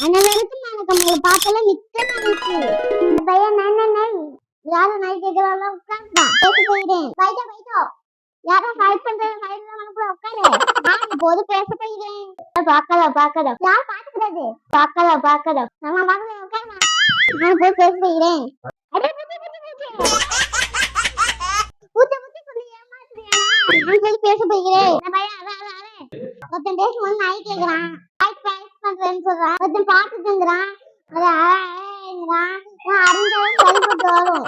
அனைவருக்கும் வணக்கம். உங்களை பார்க்கல மிக்க மகிழ்ச்சி. பையன் நை யாரும் நை கேட்கறாங்க உட்கார்ந்தா பேச போயிடுறேன். பைட்டோ பைட்டோ யாரும் ஃபைட் பண்றது ஃபைட்ல வந்து உட்காரு. நான் இப்போது பேச போயிடுறேன். பார்க்கல யார் பாத்துக்கிறது பார்க்கல நம்ம வாங்க உட்காருமா. நான் போய் பேச போயிடுறேன். அடே பூச்சி சொல்லி ஏமாத்துறியா? நான் சொல்லி பேச போயிடுறேன். பையன் ஒருத்தன் பேசும்போது நை கேட்கறான். பண்றேன்னு சொல்றான். ஒருத்தன் பாத்துட்டுங்கிறான். அது அறிஞ்சாலும் சரிப்பட்டு வரும்.